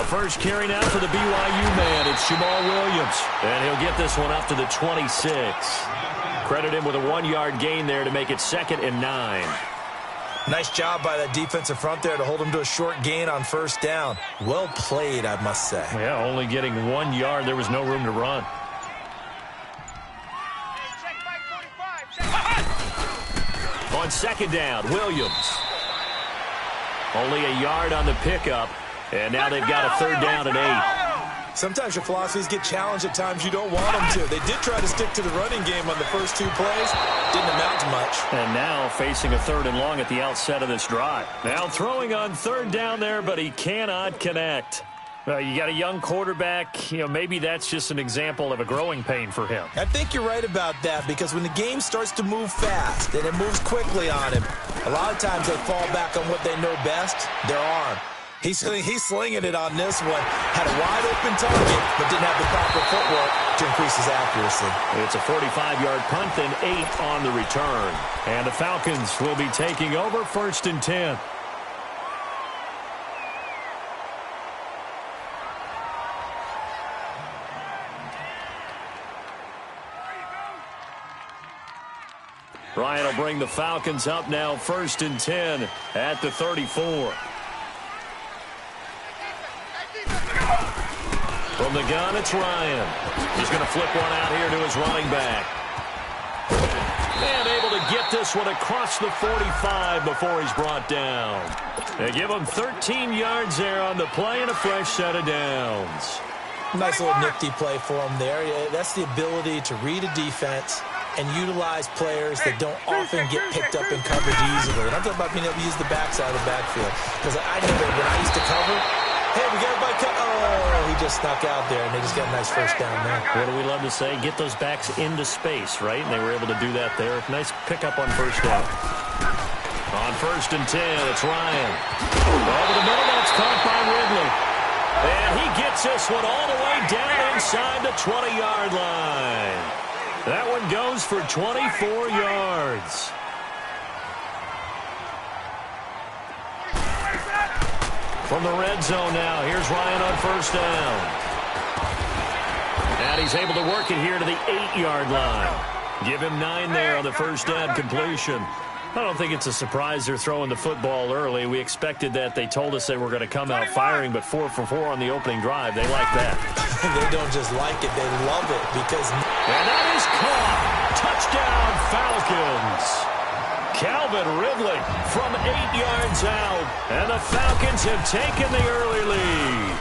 First carry now for the BYU man. It's Jamal Williams. And he'll get this one up to the 26. Credit him with a 1-yard gain there to make it 2nd and 9. Nice job by that defensive front there to hold him to a short gain on first down. Well played, I must say. Yeah, only getting 1 yard. There was no room to run. On 2nd down, Williams. Only a yard on the pickup. And now they've got a 3rd down and 8. Sometimes your philosophies get challenged at times you don't want them to. They did try to stick to the running game on the first 2 plays. Didn't amount to much. And now facing a 3rd and long at the outset of this drive. Now throwing on 3rd down there, but he cannot connect. You got a young quarterback. Maybe that's just an example of a growing pain for him. I think you're right about that, because when the game starts to move fast and it moves quickly on him, a lot of times they fall back on what they know best, their arm. He's slinging it on this one. Had a wide-open target, but didn't have the proper footwork to increase his accuracy. It's a 45-yard punt, then 8 on the return. And the Falcons will be taking over 1st and 10. Ryan will bring the Falcons up now 1st and 10 at the 34. From the gun, it's Ryan. He's going to flip one out here to his running back. And able to get this one across the 45 before he's brought down. They give him 13 yards there on the play and a fresh set of downs. Nice little nifty play for him there. That's the ability to read a defense and utilize players that don't often get picked up in coverage easily. And I'm talking about being able to use the backside of the backfield. Because I know that when I used to cover, hey, we got everybody cut. Oh, he just snuck out there, and they just got a nice first down there. What do we love to say? Get those backs into space, right? And they were able to do that there. Nice pickup on first down. On 1st and 10, it's Ryan. Over the middle, that's caught by Ridley. And he gets this one all the way down inside the 20-yard line. That one goes for 24 yards. From the red zone now, here's Ryan on 1st down. And he's able to work it here to the 8-yard line. Give him 9 there on the first down completion. I don't think it's a surprise they're throwing the football early. We expected that. They told us they were going to come out firing, but 4 for 4 on the opening drive. They like that. They don't just like it, they love it. Because and that is caught. Touchdown, Falcons. Calvin Ridley from 8 yards out. And the Falcons have taken the early lead.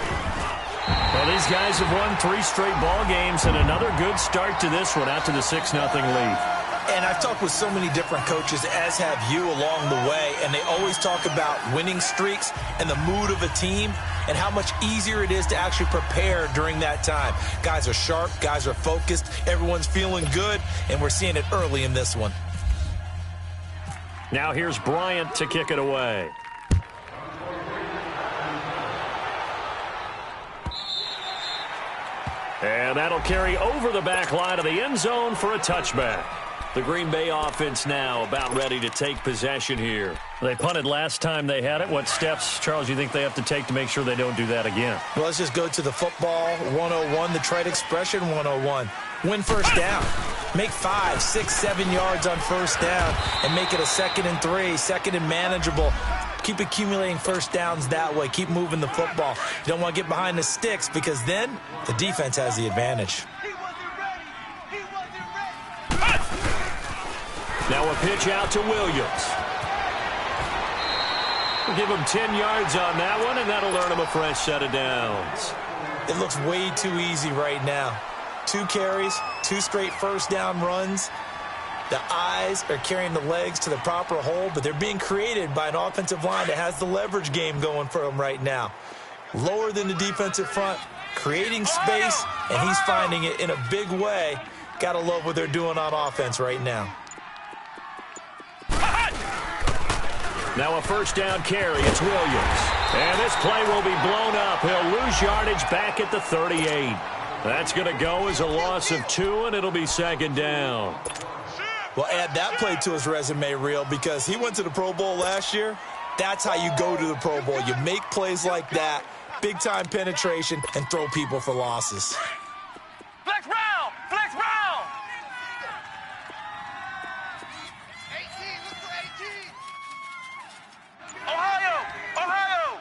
Well, these guys have won 3 straight ball games, and another good start to this one out to the 6-0 lead. And I've talked with so many different coaches, as have you, along the way, and they always talk about winning streaks and the mood of a team and how much easier it is to actually prepare during that time. Guys are sharp, guys are focused, everyone's feeling good, and we're seeing it early in this one. Now here's Bryant to kick it away. And that'll carry over the back line of the end zone for a touchback. The Green Bay offense now about ready to take possession here. They punted last time they had it. What steps, Charles, you think they have to take to make sure they don't do that again? Well, let's just go to the football 101, the trade expression 101. Win first down. Make 5, 6, 7 yards on first down and make it a 2nd and 3, 2nd and manageable. Keep accumulating first downs that way. Keep moving the football. You don't want to get behind the sticks because then the defense has the advantage. Now a pitch out to Williams. We'll give him 10 yards on that one, and that'll earn him a fresh set of downs. It looks way too easy right now. 2 carries, 2 straight first down runs. The eyes are carrying the legs to the proper hole, but they're being created by an offensive line that has the leverage game going for them right now. Lower than the defensive front, creating space, and he's finding it in a big way. Gotta love what they're doing on offense right now. Now a first down carry. It's Williams. And this play will be blown up. He'll lose yardage back at the 38. That's going to go as a loss of 2, and it'll be 2nd down. Well, add that play to his resume reel because he went to the Pro Bowl last year. That's how you go to the Pro Bowl. You make plays like that, big-time penetration, and throw people for losses. Flex round! Flex round! 18, look for 18. Ohio! Ohio!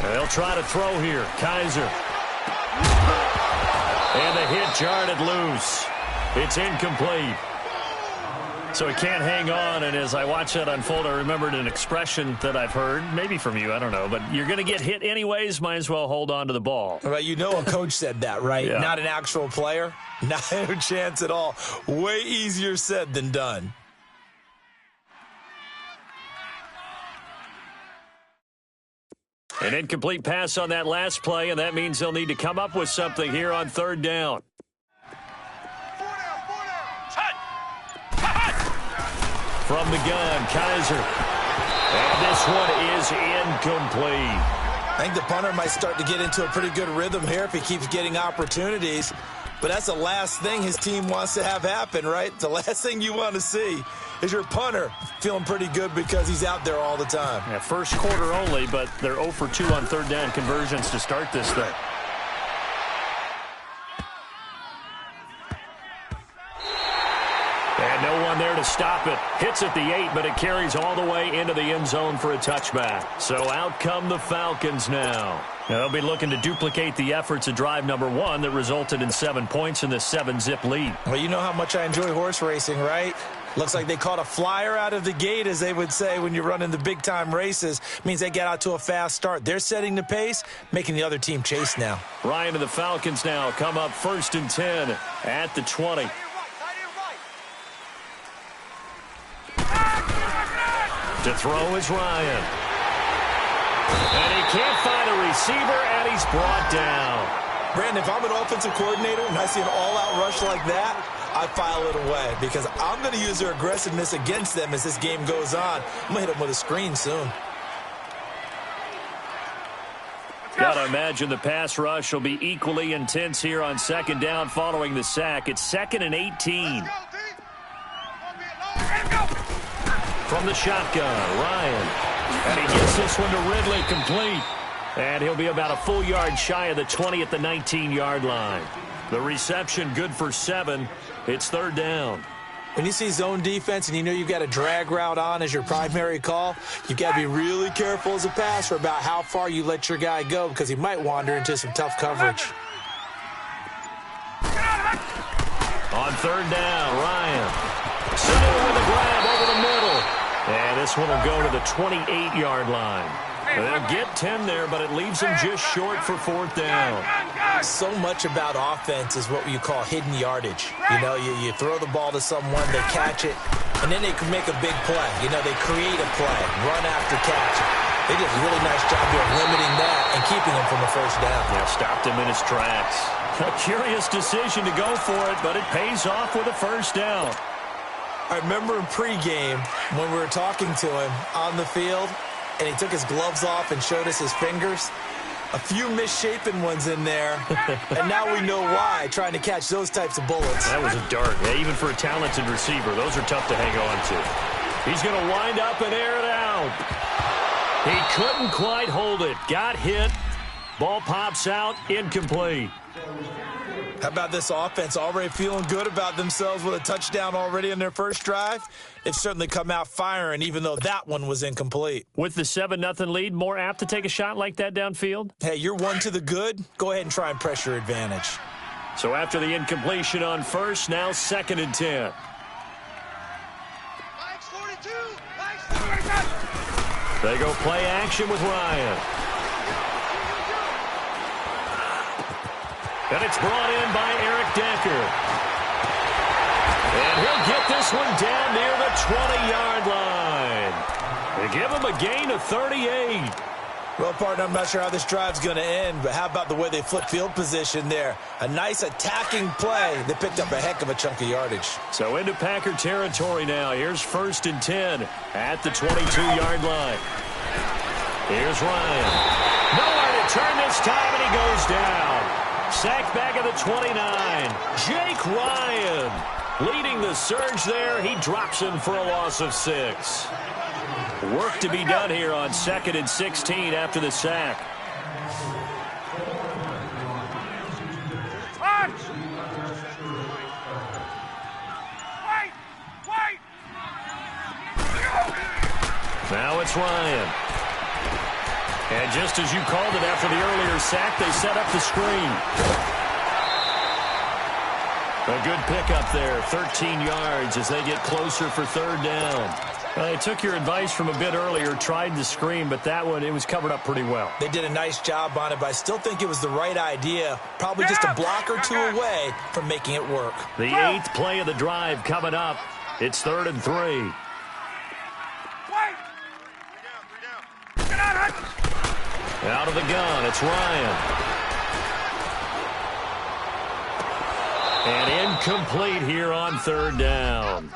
They'll try to throw here. Kaiser. And the hit jarred it loose. It's incomplete. So he can't hang on, and as I watch that unfold, I remembered an expression that I've heard, maybe from you, I don't know, but you're going to get hit anyways, might as well hold on to the ball. Well, you know a coach said that, right? Yeah. Not an actual player. Not a chance at all. Way easier said than done. An incomplete pass on that last play, and that means they'll need to come up with something here on third down. From the gun, Kaiser. And this one is incomplete. I think the punter might start to get into a pretty good rhythm here if he keeps getting opportunities. But that's the last thing his team wants to have happen, right? The last thing you want to see is your punter feeling pretty good because he's out there all the time. Yeah, first quarter only, but they're 0 for 2 on third down conversions to start this thing. And no one there to stop it. Hits at the 8, but it carries all the way into the end zone for a touchback. So out come the Falcons now. They'll be looking to duplicate the efforts of drive number 1 that resulted in 7 points in the 7-zip lead. Well, you know how much I enjoy horse racing, right? Looks like they caught a flyer out of the gate, as they would say when you're running the big-time races. Means they get out to a fast start. They're setting the pace, making the other team chase now. Ryan and the Falcons now come up 1st and 10 at the 20. To throw is Ryan. And he can't find a receiver, and he's brought down. Brandon, if I'm an offensive coordinator and I see an all-out rush like that, I file it away because I'm going to use their aggressiveness against them as this game goes on. I'm going to hit them with a screen soon. Got to imagine the pass rush will be equally intense here on 2nd down following the sack. It's 2nd and 18. From the shotgun, Ryan. And he gets this one to Ridley, complete. And he'll be about a full yard shy of the 20 at the 19-yard line. The reception good for 7. It's 3rd down. When you see zone defense and you know you've got a drag route on as your primary call, you've got to be really careful as a passer about how far you let your guy go because he might wander into some tough coverage. On 3rd down, Ryan. Sitting with a grab over the middle. And this one will go to the 28-yard line. They'll get 10 there, but it leaves them just short for 4th down. So much about offense is what you call hidden yardage. You know, you throw the ball to someone, they catch it, and then they can make a big play. You know, they create a play, run after catch. They did a really nice job here of limiting that and keeping him from a 1st down. Yeah, stopped him in his tracks. A curious decision to go for it, but it pays off with a 1st down. I remember in pregame when we were talking to him on the field, and he took his gloves off and showed us his fingers. A few misshapen ones in there, and now we know why, trying to catch those types of bullets. That was a dart. Yeah, even for a talented receiver, those are tough to hang on to. He's going to wind up and air it out. He couldn't quite hold it. Got hit. Ball pops out. Incomplete. How about this offense already feeling good about themselves with a touchdown already in their first drive? They've certainly come out firing, even though that one was incomplete. With the 7-0 lead, more apt to take a shot like that downfield? Hey, you're one to the good. Go ahead and try and press your advantage. So after the incompletion on 1st, now 2nd and 10. They go play action with Ryan. And it's brought in by Eric Decker. And he'll get this one down near the 20-yard line. They give him a gain of 38. Well, partner, I'm not sure how this drive's going to end, but how about the way they flip field position there? A nice attacking play. They picked up a heck of a chunk of yardage. So into Packer territory now. Here's 1st and 10 at the 22-yard line. Here's Ryan. Nowhere to turn this time, and he goes down. Sacked back at the 29. Jake Ryan leading the surge there. He drops him for a loss of 6. Work to be done here on 2nd and 16 after the sack. Wait! Now it's Ryan. And just as you called it after the earlier sack, they set up the screen. A good pickup there, 13 yards as they get closer for 3rd down. They took your advice from a bit earlier, tried the screen, but that one, it was covered up pretty well. They did a nice job on it, but I still think it was the right idea. Probably just a block or two away from making it work. The 8th play of the drive coming up. It's 3rd and 3. Wait! Get out of it! Out of the gun, it's Ryan. And incomplete here on 3rd down.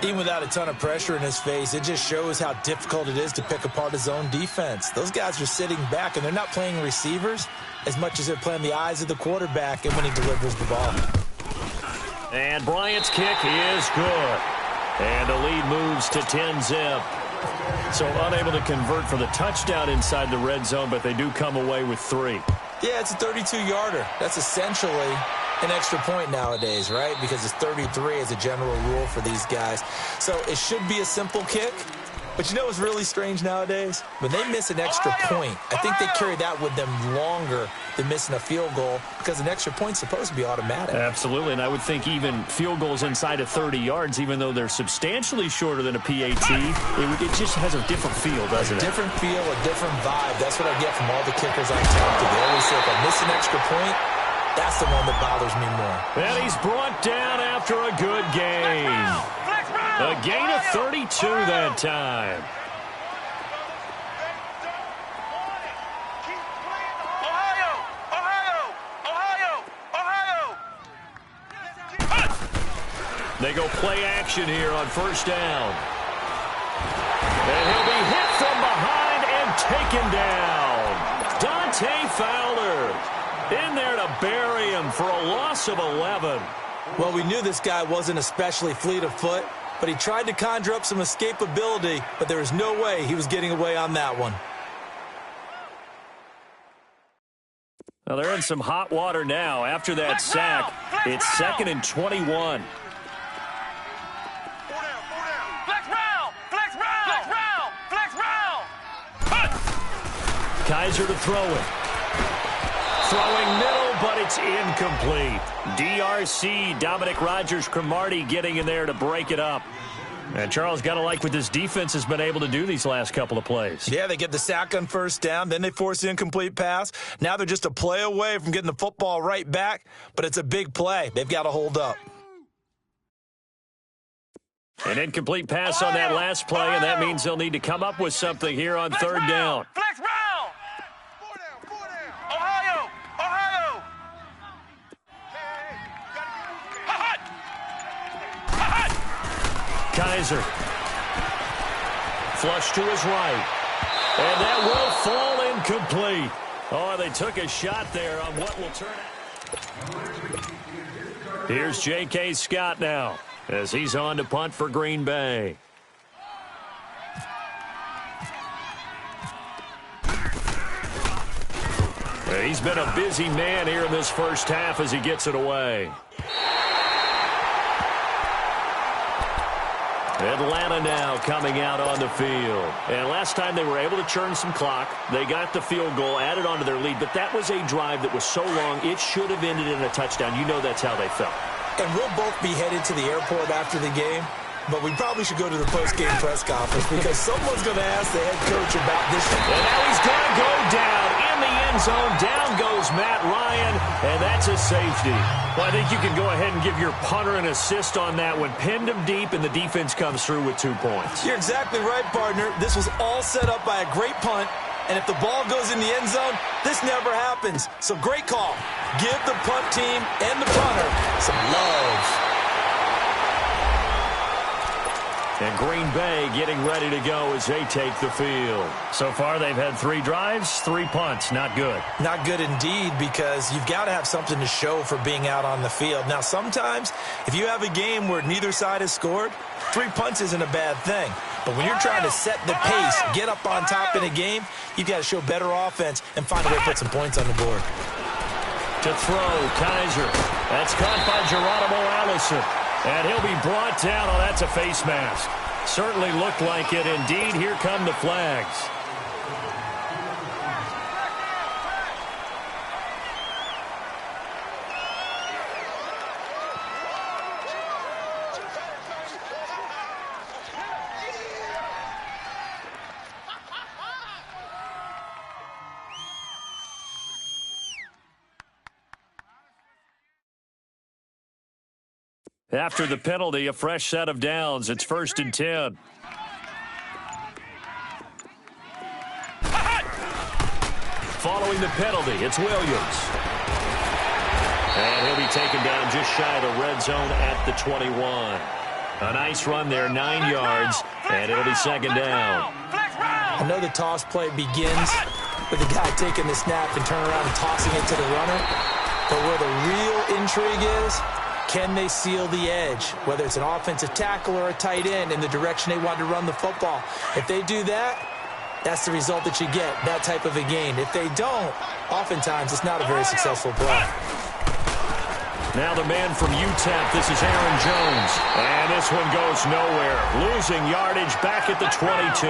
Even without a ton of pressure in his face, it just shows how difficult it is to pick apart his own defense. Those guys are sitting back, and they're not playing receivers as much as they're playing the eyes of the quarterback and when he delivers the ball. And Bryant's kick is good. And the lead moves to 10-zip. So unable to convert for the touchdown inside the red zone, but they do come away with 3. Yeah, it's a 32-yarder. That's essentially an extra point nowadays, right? Because it's 33 as a general rule for these guys. So it should be a simple kick. But you know what's really strange nowadays? When they miss an extra point, I think they carry that with them longer than missing a field goal because an extra point's supposed to be automatic. Absolutely, and I would think even field goals inside of 30 yards, even though they're substantially shorter than a PAT, it just has a different feel, doesn't it? A different feel, a different vibe. That's what I get from all the kickers I talk to. They always say, if I miss an extra point, that's the one that bothers me more. And he's brought down after a good game. A gain of 32 that time. They go play action here on 1st down. And he'll be hit from behind and taken down. Dante Fowler in there to bury him for a loss of 11. Well, we knew this guy wasn't especially fleet of foot, but he tried to conjure up some escapability, but there was no way he was getting away on that one. Well, they're in some hot water now. After that sack, it's 2nd and 21. Kaiser to throw it. Throwing middle, but it's incomplete. DRC, Dominic Rodgers-Cromartie getting in there to break it up. And Charles, got to like what this defense has been able to do these last couple of plays. Yeah, they get the sack on 1st down, then they force the incomplete pass. Now they're just a play away from getting the football right back, but it's a big play. They've got to hold up. An incomplete pass on that last play, and that means they'll need to come up with something here on 3rd down. Flex round! 4 down! Ohio! Kaiser. Flush to his right. And that will fall incomplete. Oh, they took a shot there on what will turn out. Here's J.K. Scott now as he's on to punt for Green Bay. He's been a busy man here in this 1st half as he gets it away. Atlanta now coming out on the field. And last time they were able to churn some clock. They got the field goal, added on to their lead. But that was a drive that was so long, it should have ended in a touchdown. You know that's how they felt. And we'll both be headed to the airport after the game. But we probably should go to the post-game press conference because someone's going to ask the head coach about this. And now he's going to go down in the end zone. Down goes Matt Ryan, and that's a safety. Well, I think you can go ahead and give your punter an assist on that one. Pinned him deep, and the defense comes through with 2 points. You're exactly right, partner. This was all set up by a great punt, and if the ball goes in the end zone, this never happens. So great call. Give the punt team and the punter some love. And Green Bay getting ready to go as they take the field. So far, they've had 3 drives, 3 punts. Not good. Not good indeed, because you've got to have something to show for being out on the field. Now, sometimes, if you have a game where neither side has scored, 3 punts isn't a bad thing. But when you're trying to set the pace, get up on top in a game, you've got to show better offense and find a way to put some points on the board. To throw, Kaiser. That's caught by Geronimo Allison. And he'll be brought down. Oh, that's a face mask. Certainly looked like it. Indeed, here come the flags. After the penalty, a fresh set of downs. It's 1st and 10. Following the penalty, it's Williams. And he'll be taken down just shy of the red zone at the 21. A nice run there, 9 yards, and it'll be 2nd down. I know the toss play begins with the guy taking the snap and turning around and tossing it to the runner. But where the real intrigue is, can they seal the edge, whether it's an offensive tackle or a tight end, in the direction they want to run the football? If they do that, that's the result that you get, that type of a gain. If they don't, oftentimes it's not a very successful play. Now the man from UTEP, this is Aaron Jones. And this one goes nowhere. Losing yardage back at the 22.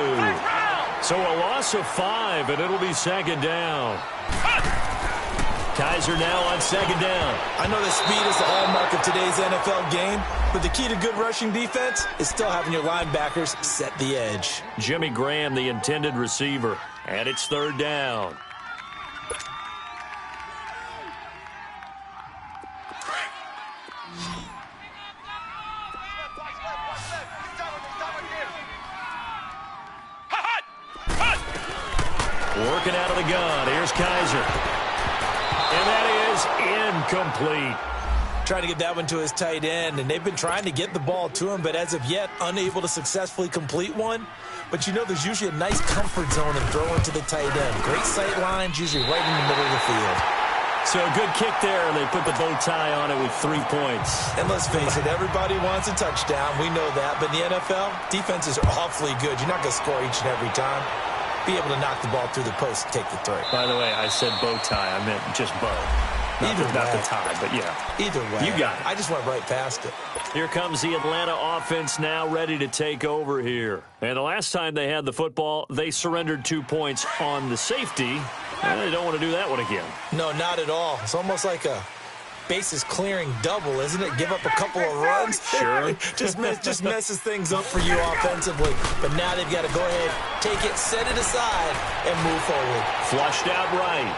So a loss of 5, and it'll be 2nd down. Kaiser now on 2nd down. I know that speed is the hallmark of today's NFL game, but the key to good rushing defense is still having your linebackers set the edge. Jimmy Graham, the intended receiver, and it's 3rd down. Working out of the gun. Here's Kaiser. And that is incomplete. Trying to get that one to his tight end, and they've been trying to get the ball to him, but as of yet, unable to successfully complete one. But you know there's usually a nice comfort zone in throwing to the tight end. Great sight lines, usually right in the middle of the field. So a good kick there, and they put the bow tie on it with 3 points. And let's face it, everybody wants a touchdown. We know that. But in the NFL, defenses are awfully good. You're not going to score each and every time. Be able to knock the ball through the post and take the throw. By the way, I said bow tie. I meant just bow. Not the tie, but yeah. Either way. You got it. I just went right past it. Here comes the Atlanta offense now ready to take over here. And the last time they had the football, they surrendered 2 points on the safety. And they don't want to do that one again. No, not at all. It's almost like a bases clearing double, isn't it? Give up a couple of runs. Sure. just messes things up for you offensively. But now they've got to go ahead, take it, set it aside, and move forward. Flushed out right.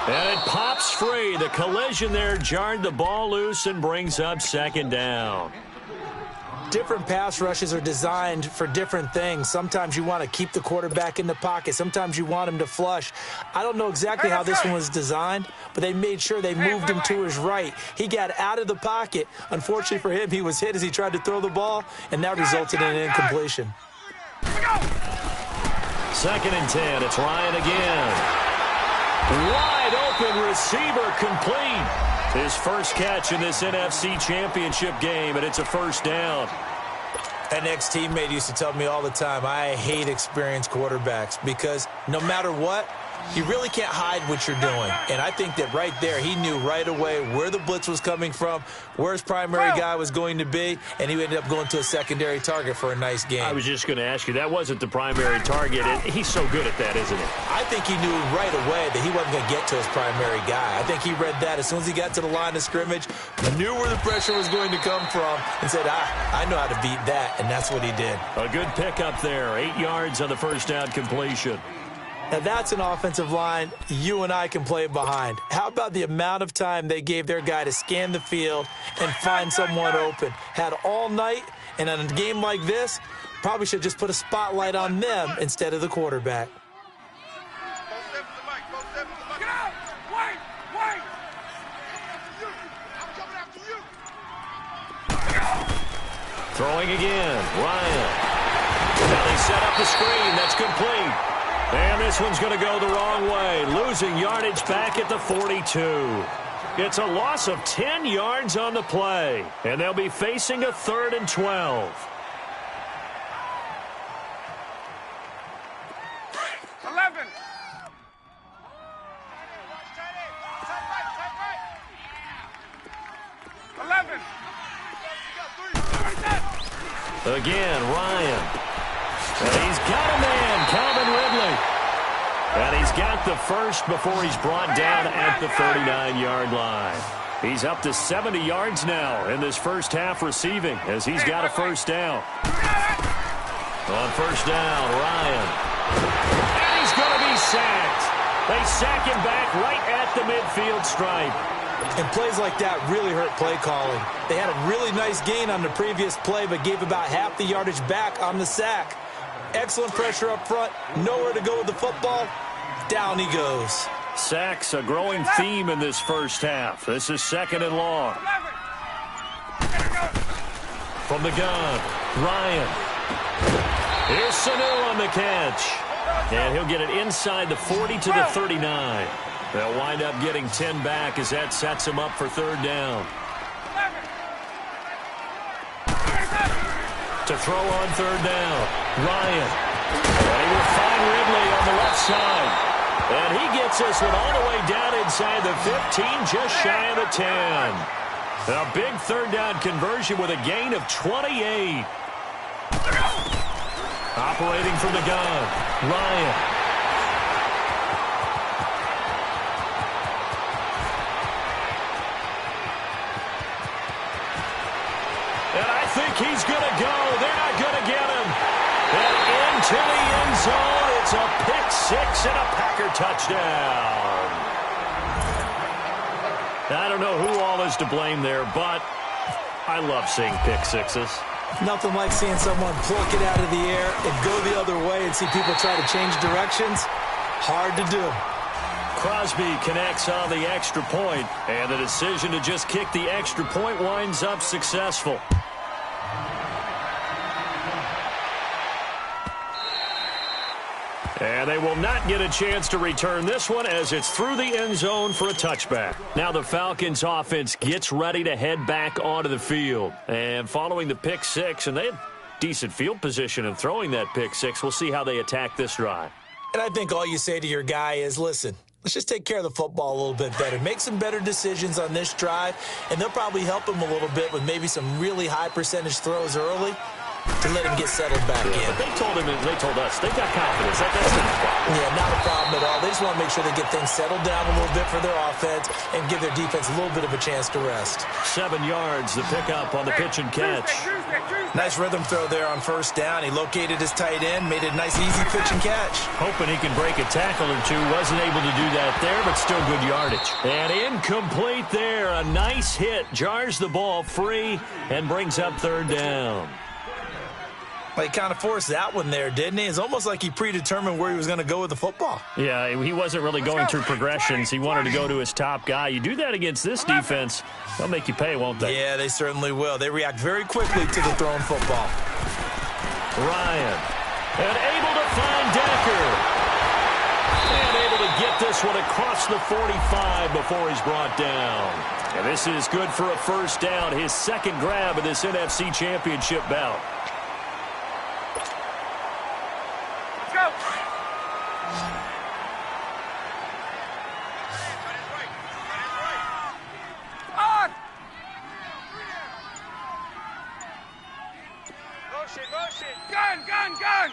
And it pops free. The collision there jarred the ball loose and brings up 2nd down. Different pass rushes are designed for different things. Sometimes you want to keep the quarterback in the pocket. Sometimes you want him to flush. I don't know exactly how this one was designed, but they made sure they moved him to his right. He got out of the pocket. Unfortunately for him, he was hit as he tried to throw the ball, and that resulted in an incompletion. 2nd and 10. It's Ryan again. Wide open receiver complete. His first catch in this NFC Championship game, and it's a 1st down. An ex-teammate used to tell me all the time, I hate experienced quarterbacks because no matter what, you really can't hide what you're doing. And I think that right there, he knew right away where the blitz was coming from, where his primary guy was going to be, and he ended up going to a secondary target for a nice game. I was just going to ask you, that wasn't the primary target. And he's so good at that, isn't he? I think he knew right away that he wasn't going to get to his primary guy. I think he read that as soon as he got to the line of scrimmage, knew where the pressure was going to come from, and said, I know how to beat that, and that's what he did. A good pickup there, 8 yards on the 1st down completion. Now, that's an offensive line you and I can play behind. How about the amount of time they gave their guy to scan the field and find someone open? Had all night, and in a game like this, probably should just put a spotlight on them instead of the quarterback. Throwing again, Ryan. Now they set up the screen. That's complete. And this one's going to go the wrong way, losing yardage back at the 42. It's a loss of 10 yards on the play, and they'll be facing a 3rd and 12. 11. Again, Ryan. And he's got a man, Calvin Ridley. And he's got the first before he's brought down at the 39-yard line. He's up to 70 yards now in this first half receiving as he's got a first down. On first down, Ryan. And he's going to be sacked. They sack him back right at the midfield stripe. And plays like that really hurt play calling. They had a really nice gain on the previous play, but gave about half the yardage back on the sack. Excellent pressure up front. Nowhere to go with the football. Down he goes. Sacks a growing theme in this first half. This is 2nd and long. From the gun, Ryan. Here's Sanu on the catch. And he'll get it inside the 40 to the 39. They'll wind up getting 10 back as that sets him up for 3rd down. To throw on 3rd down, Ryan. And he will find Ridley on the left side. And he gets this one all the way down inside the 15, just shy of the 10. A big 3rd down conversion with a gain of 28. Operating from the gun, Ryan. And I think he's going to go. They're not going to get him. And into the end zone. It's a pick-6 and a Packer touchdown. I don't know who all is to blame there, but I love seeing pick-6s. Nothing like seeing someone pluck it out of the air and go the other way and see people try to change directions. Hard to do. Crosby connects on the extra point, and the decision to just kick the extra point winds up successful. And they will not get a chance to return this one as it's through the end zone for a touchback. Now the Falcons offense gets ready to head back onto the field. And following the pick 6, and they had decent field position in throwing that pick 6, we'll see how they attack this drive. And I think all you say to your guy is, listen, let's just take care of the football a little bit better. Make some better decisions on this drive, and they'll probably help him a little bit with maybe some really high percentage throws early to let him get settled back in. But they told us, they've got confidence. That's not a problem. Yeah, not a problem at all. They just want to make sure they get things settled down a little bit for their offense and give their defense a little bit of a chance to rest. 7 yards, the pickup on the pitch and catch. Nice rhythm throw there on first down. He located his tight end, made it a nice, easy pitch and catch. Hoping he can break a tackle or two. Wasn't able to do that there, but still good yardage. And incomplete there. A nice hit. Jars the ball free and brings up 3rd down. Well, he kind of forced that one there, didn't he? It's almost like he predetermined where he was going to go with the football. Yeah, he wasn't really going through progressions. He wanted to go to his top guy. You do that against this defense, they'll make you pay, won't they? Yeah, they certainly will. They react very quickly to the thrown football. Ryan, and able to find Decker. And able to get this one across the 45 before he's brought down. And this is good for a first down, his 2nd grab of this NFC Championship bout. Gun!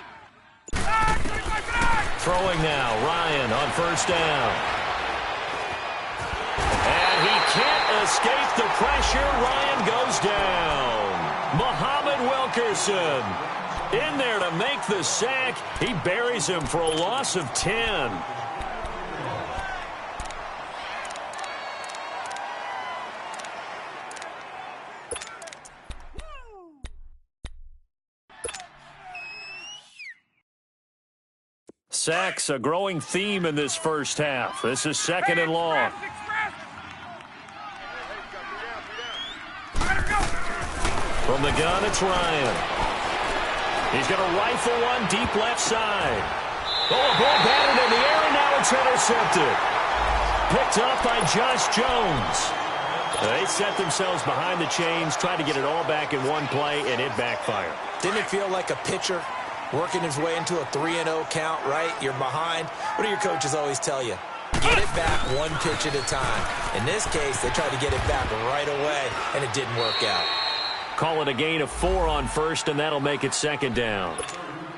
Throwing now, Ryan on first down. And he can't escape the pressure. Ryan goes down. Muhammad Wilkerson in there to make the sack. He buries him for a loss of 10. Sacks a growing theme in this first half. This is 2nd and long. From the gun, it's Ryan. He's going to rifle one deep left side. Oh, a ball batted in the air, and now it's intercepted. Picked up by Josh Jones. They set themselves behind the chains, tried to get it all back in one play, and it backfired. Didn't it feel like a pitcher working his way into a 3-0 count, right? You're behind. What do your coaches always tell you? Get it back one pitch at a time. In this case, they tried to get it back right away, and it didn't work out. Call it a gain of 4 on first, and that'll make it second down.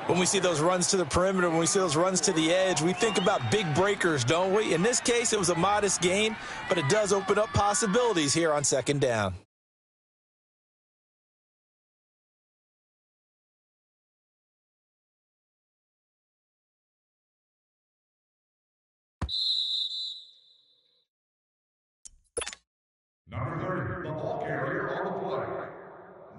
When we see those runs to the perimeter, when we see those runs to the edge, we think about big breakers, don't we? In this case, it was a modest gain, but it does open up possibilities here on second down. Number 30, the ball carrier on the play.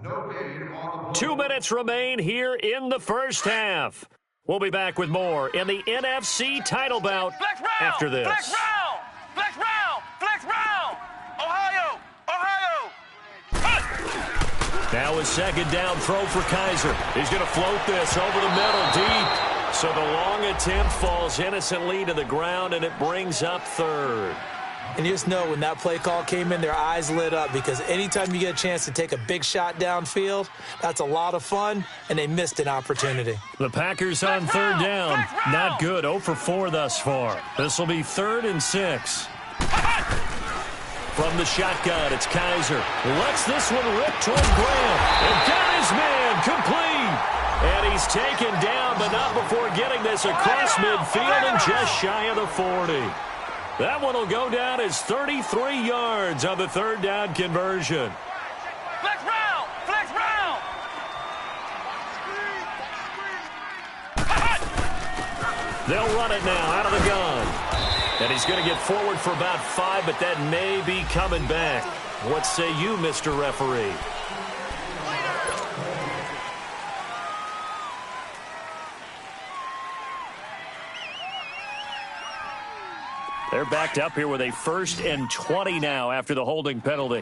No gain on the play. 2 minutes remain here in the first half. We'll be back with more in the NFC title bout after this. Flex round! Flex round! Flex round! Ohio! Ohio! Now a second down throw for Kaiser. He's going to float this over the middle deep. So the long attempt falls innocently to the ground, and it brings up third. And you just know when that play call came in, their eyes lit up, because anytime you get a chance to take a big shot downfield, that's a lot of fun, and they missed an opportunity. The Packers on third down. Not good. 0 for 4 thus far. This will be 3rd and 6. From the shotgun, it's Kaiser. Lets this one rip toward Graham. And got his man complete. And he's taken down, but not before getting this across midfield and just shy of the 40. That one will go down as 33 yards on the third down conversion. Flex round! Flex round! They'll run it now out of the gun. And he's going to get forward for about 5, but that may be coming back. What say you, Mr. Referee? They're backed up here with a 1st and 20 now after the holding penalty.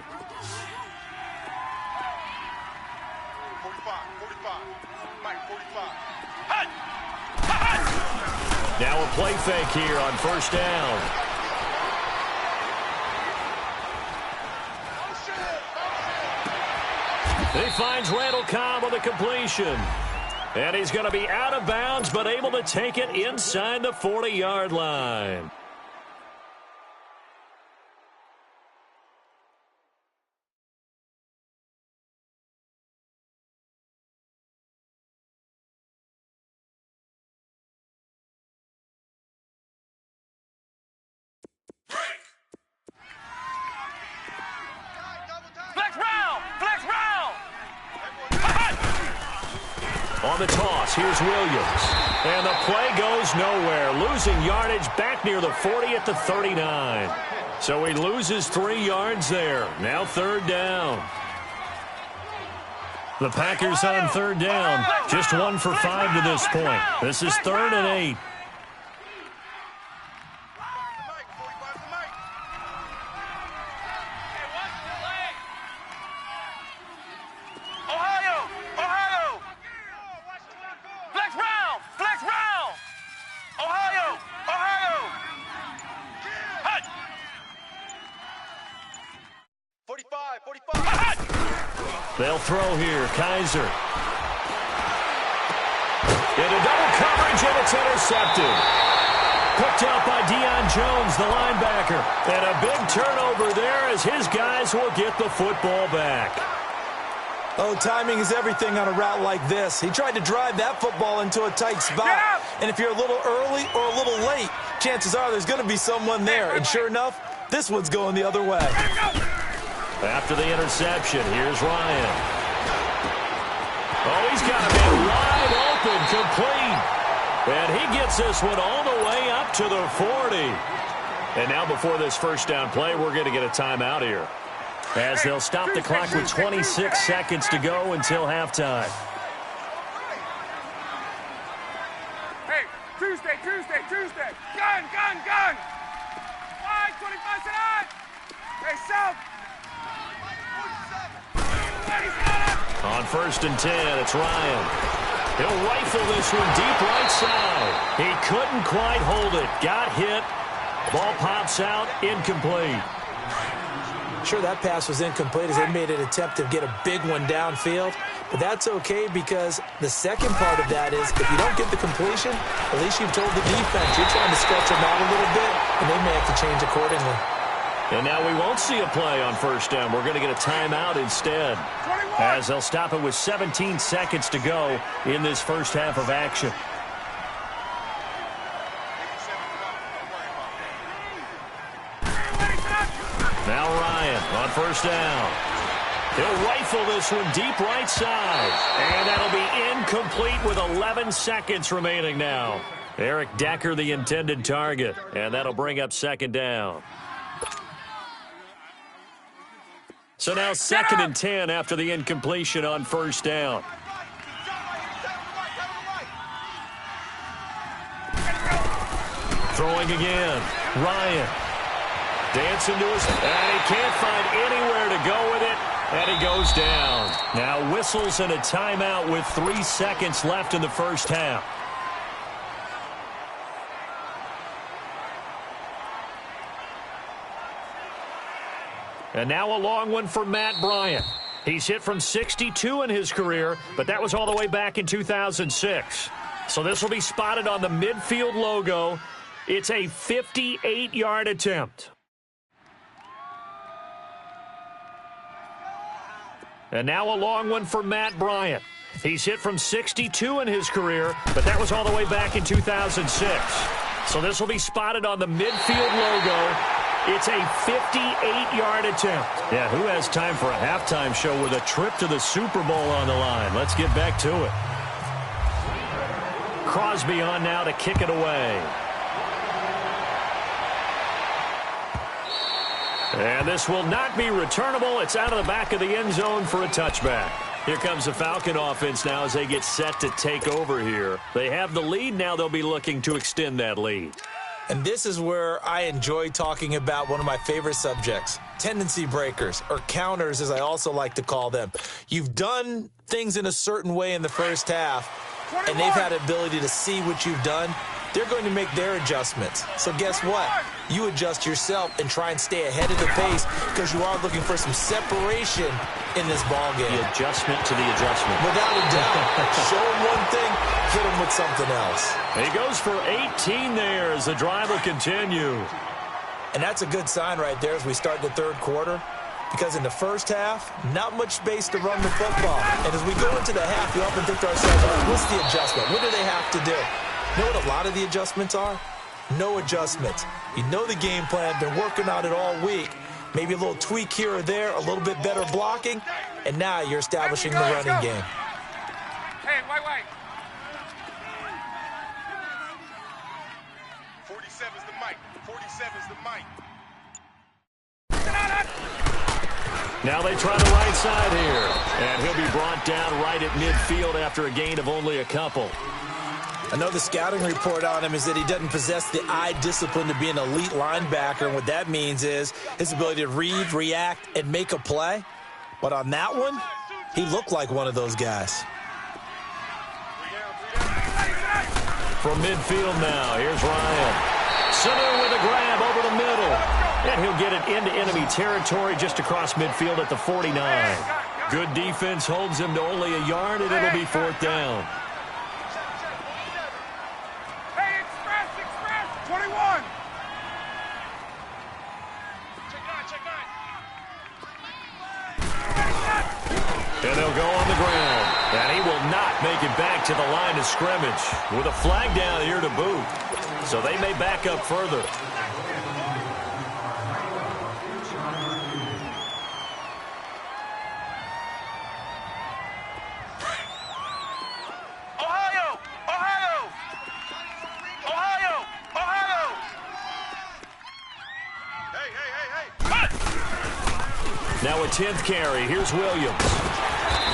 45, 45. Mike, 45. Now a play fake here on first down. He finds Randall Cobb on the completion. And he's going to be out of bounds, but able to take it inside the 40-yard line. On the toss, here's Williams. And the play goes nowhere. Losing yardage back near the 40 at the 39. So he loses 3 yards there. Now third down. The Packers on third down. Just 1 for 5 to this point. This is 3rd and 8. They'll throw here. Kaiser. Into double coverage, and it's intercepted. Picked out by Deion Jones, the linebacker. And a big turnover there as his guys will get the football back. Oh, timing is everything on a route like this. He tried to drive that football into a tight spot. And if you're a little early or a little late, chances are there's going to be someone there. And sure enough, this one's going the other way. After the interception, here's Ryan. Oh, he's got a man wide open, complete. And he gets this one all the way up to the 40. And now before this first down play, we're going to get a timeout here, as they'll stop the clock with 26 seconds to go until halftime. Hey, Tuesday. Gun. Wide, 25 to 9. Hey, South. On 1st and 10, it's Ryan. He'll rifle this one deep right side. He couldn't quite hold it. Got hit. Ball pops out, incomplete. Sure, that pass was incomplete as they made an attempt to get a big one downfield. But that's okay because the second part of that is if you don't get the completion, at least you've told the defense you're trying to stretch them out a little bit, and they may have to change accordingly. And now we won't see a play on 1st down. We're going to get a timeout instead, as they'll stop it with 17 seconds to go in this first half of action. Now Ryan on 1st down. He'll rifle this one deep right side. And that'll be incomplete with 11 seconds remaining now. Eric Decker, the intended target. And that'll bring up 2nd down. So now 2nd and 10 after the incompletion on 1st down. Throwing again. Ryan. Dancing to his, and he can't find anywhere to go with it, and he goes down. Now whistles and a timeout with 3 seconds left in the first half. And now a long one for Matt Bryant. He's hit from 62 in his career, but that was all the way back in 2006. So this will be spotted on the midfield logo. It's a 58-yard attempt. And now a long one for Matt Bryant. He's hit from 62 in his career, but that was all the way back in 2006. So this will be spotted on the midfield logo. It's a 58-yard attempt. Yeah, who has time for a halftime show with a trip to the Super Bowl on the line? Let's get back to it. Crosby on now to kick it away. And this will not be returnable. It's out of the back of the end zone for a touchback. Here comes the Falcon offense now as they get set to take over here. They have the lead. Now they'll be looking to extend that lead. And this is where I enjoy talking about one of my favorite subjects, tendency breakers, or counters as I also like to call them. You've done things in a certain way in the first half, and they've had the ability to see what you've done. They're going to make their adjustments. So guess what? You adjust yourself and try and stay ahead of the pace because you are looking for some separation in this ball game. The adjustment to the adjustment. Without a doubt. Show him one thing, hit him with something else. He goes for 18 there as the drive will continue. And that's a good sign right there as we start the third quarter. Because in the first half, not much space to run the football. And as we go into the half, we often think to ourselves, what's the adjustment? What do they have to do? You know what a lot of the adjustments are? No adjustments. You know the game plan, been working on it all week. Maybe a little tweak here or there, a little bit better blocking, and now you're establishing the running game. Hey, wait. 47's the mic. 47's the mic. Now they try the right side here. And he'll be brought down right at midfield after a gain of only a couple. I know the scouting report on him is that he doesn't possess the eye discipline to be an elite linebacker, and what that means is his ability to read, react, and make a play. But on that one, he looked like one of those guys. From midfield now, here's Ryan. Center with a grab over the middle. And he'll get it into enemy territory just across midfield at the 49. Good defense holds him to only a yard, and it'll be 4th down. 21. And they'll go on the ground. And he will not make it back to the line of scrimmage with a flag down here to boot. So they may back up further. Now a 10th carry. Here's Williams.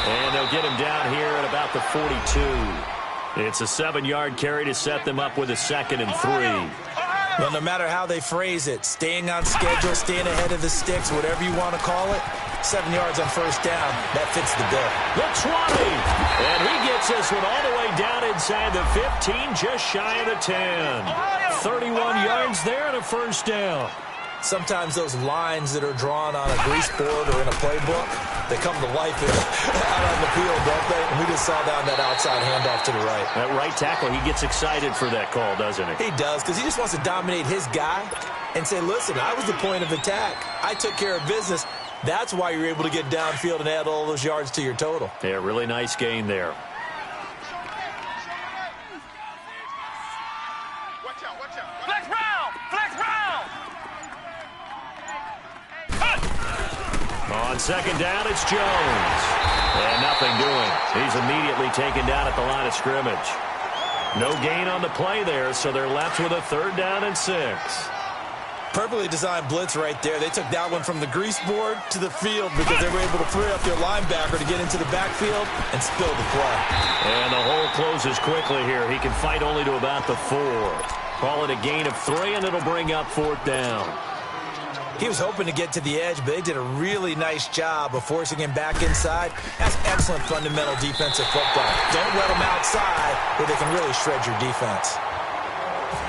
And they'll get him down here at about the 42. It's a 7-yard carry to set them up with a 2nd and 3. Well, no matter how they phrase it, staying on schedule, staying ahead of the sticks, whatever you want to call it, 7 yards on first down. That fits the bill. The 20. And he gets this one all the way down inside the 15, just shy of the 10. 31 yards there and a first down. Sometimes those lines that are drawn on a grease board or in a playbook, they come to life out on the field, don't they? And we just saw down that outside handoff to the right. That right tackle, he gets excited for that call, doesn't he? He does, because he just wants to dominate his guy and say, listen, I was the point of attack. I took care of business. That's why you're able to get downfield and add all those yards to your total. Yeah, really nice gain there. Watch out, watch out. Flex round! Flex round! On second down, it's Jones. And nothing doing. He's immediately taken down at the line of scrimmage. No gain on the play there, so they're left with a 3rd down and 6. Perfectly designed blitz right there. They took that one from the grease board to the field because they were able to free up their linebacker to get into the backfield and spill the play. And the hole closes quickly here. He can fight only to about the 4. Call it a gain of 3, and it'll bring up 4th down. He was hoping to get to the edge, but they did a really nice job of forcing him back inside. That's excellent fundamental defensive football. Don't let them outside where they can really shred your defense.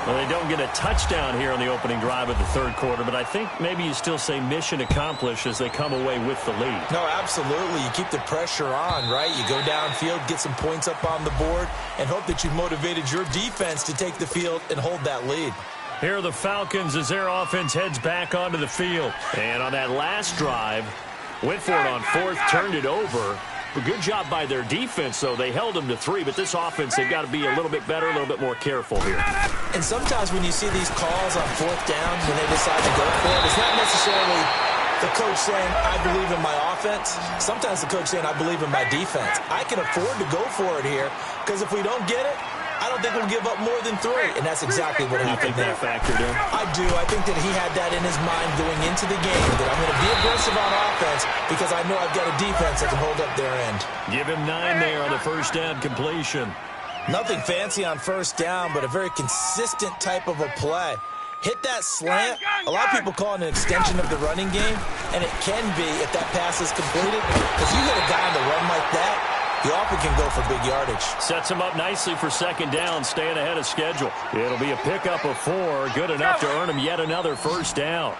Well, they don't get a touchdown here on the opening drive of the 3rd quarter, but I think maybe you still say mission accomplished as they come away with the lead. No, absolutely. You keep the pressure on, right? You go downfield, get some points up on the board, and hope that you've motivated your defense to take the field and hold that lead. Here are the Falcons as their offense heads back onto the field. And on that last drive, went for it on 4th, turned it over. A good job by their defense, though. They held them to 3, but this offense, they've got to be a little bit better, a little bit more careful here. And sometimes when you see these calls on 4th down, when they decide to go for it, it's not necessarily the coach saying, I believe in my offense. Sometimes the coach saying, I believe in my defense. I can afford to go for it here, because if we don't get it, I don't think we'll give up more than 3, and that's exactly what happened there. You think that factored in? I do. I think that he had that in his mind going into the game, that I'm going to be aggressive on offense because I know I've got a defense that can hold up their end. Give him 9 there on the first down completion. Nothing fancy on first down, but a very consistent type of a play. Hit that slant. A lot of people call it an extension of the running game, and it can be if that pass is completed. Because you hit a guy on the run like that, you often can go for big yardage. Sets him up nicely for second down, staying ahead of schedule. It'll be a pickup of 4, good enough to earn him yet another first down.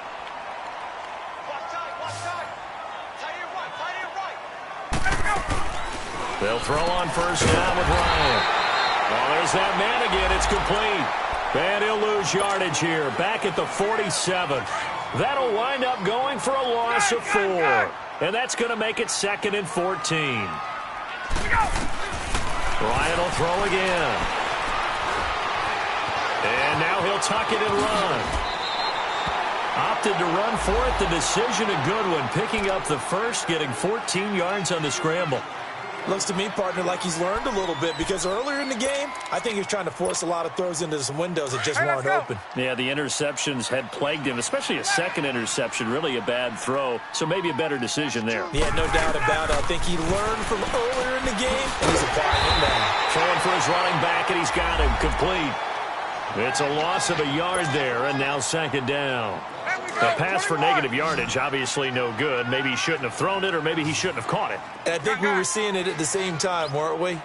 They'll throw on first down with Ryan. Oh, there's that man again. It's complete. And he'll lose yardage here, back at the 47. That'll wind up going for a loss of 4. And that's going to make it 2nd and 14. Ryan will throw again. And now he'll tuck it and run. Opted to run for it. The decision a good one. Picking up the first, getting 14 yards on the scramble. Looks to me, partner, like he's learned a little bit because earlier in the game, I think he was trying to force a lot of throws into some windows that just weren't open. Yeah, the interceptions had plagued him, especially a second interception, really a bad throw. So maybe a better decision there. Yeah, no doubt about it. I think he learned from earlier in the game, and he's applying it now. Throwing for his running back, and he's got him complete. It's a loss of a yard there, and now second down. A pass for negative yardage, obviously no good. Maybe he shouldn't have thrown it, or maybe he shouldn't have caught it. And I think we were seeing it at the same time, weren't we?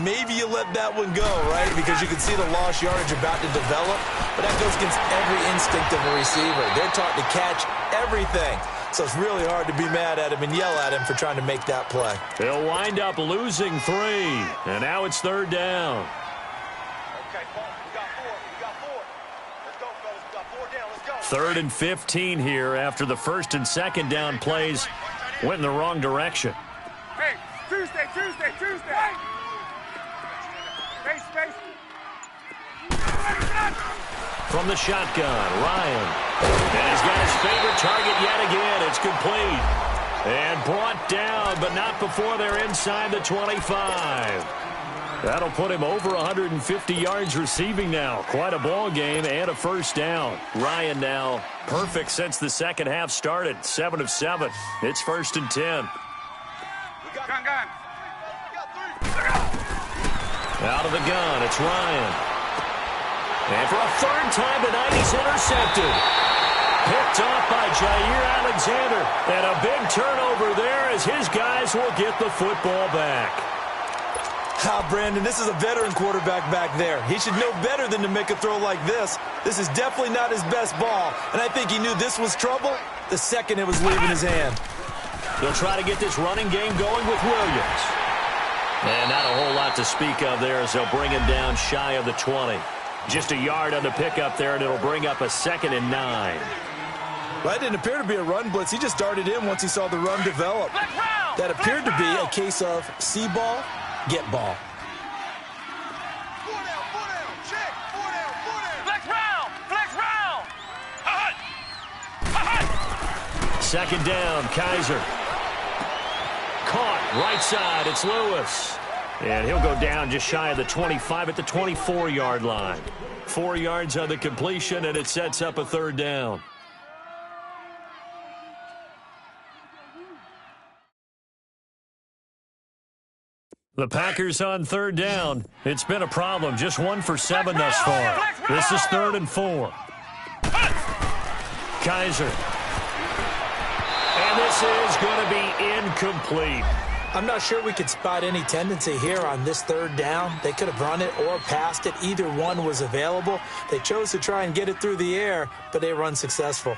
Maybe you let that one go, right? Because you can see the lost yardage about to develop. But that goes against every instinct of a receiver. They're taught to catch everything. So it's really hard to be mad at him and yell at him for trying to make that play. They'll wind up losing 3. And now it's third down. Okay, Paul, we got 4. We got 4. Let's go, fellas. We got 4 down. Let's go. 3rd and 15 here after the first and second down plays went in the wrong direction. Hey, Tuesday. Space. From the shotgun, Ryan. And he's got his favorite target yet again. It's complete. And brought down, but not before they're inside the 25. That'll put him over 150 yards receiving now. Quite a ball game and a first down. Ryan now perfect since the second half started. 7 of 7. It's 1st and 10. Gun. Out of the gun, it's Ryan. And for a 3rd time tonight, he's intercepted. Picked off by Jair Alexander. And a big turnover there as his guys will get the football back. Brandon, this is a veteran quarterback back there. He should know better than to make a throw like this. This is definitely not his best ball, and I think he knew this was trouble the second it was leaving his hand. They'll try to get this running game going with Williams. And not a whole lot to speak of there as they'll bring him down shy of the 20. Just a yard on the pickup there, and it'll bring up a 2nd and 9. Well, that didn't appear to be a run blitz. He just darted in once he saw the run develop. That appeared to be a case of see ball, get ball. 4 down, check. 4 down. Flex round. Second down, Kaiser. Caught, right side, it's Lewis. And he'll go down just shy of the 25 at the 24-yard line. 4 yards on the completion, and it sets up a 3rd down. The Packers on 3rd down. It's been a problem. Just 1 for 7 thus far. This is 3rd and 4. Kaiser. And this is going to be incomplete. I'm not sure we could spot any tendency here on this 3rd down. They could have run it or passed it. Either one was available. They chose to try and get it through the air, but they were unsuccessful.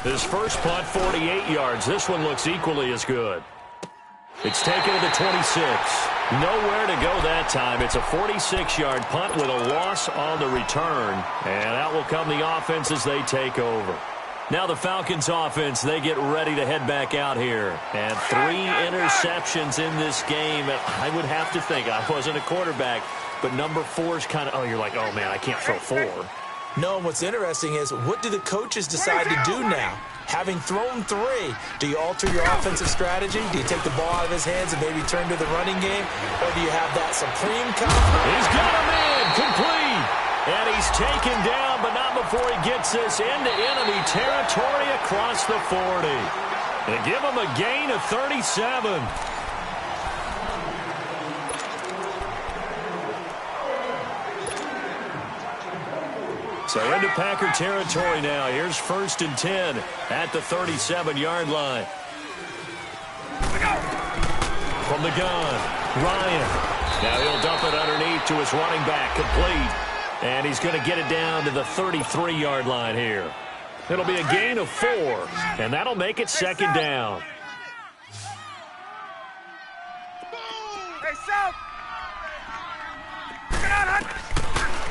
His first punt, 48 yards. This one looks equally as good. It's taken to the 26. Nowhere to go that time. It's a 46-yard punt with a loss on the return. And out will come the offense as they take over. Now the Falcons offense, they get ready to head back out here. And 3 interceptions in this game. I would have to think, I wasn't a quarterback, but number 4 is kind of, you're like, oh, man, I can't throw 4. No, and what's interesting is, what do the coaches decide to do now? Having thrown 3, do you alter your offensive strategy? Do you take the ball out of his hands and maybe turn to the running game? Or do you have that supreme confidence? He's got him in, complete. And he's taken down, but not before he gets this into enemy territory across the 40. They give him a gain of 37. So into Packer territory now. Here's 1st and 10 at the 37-yard line. From the gun, Ryan. Now he'll dump it underneath to his running back, complete. And he's going to get it down to the 33-yard line here. It'll be a gain of 4, and that'll make it 2nd down. Hey, South.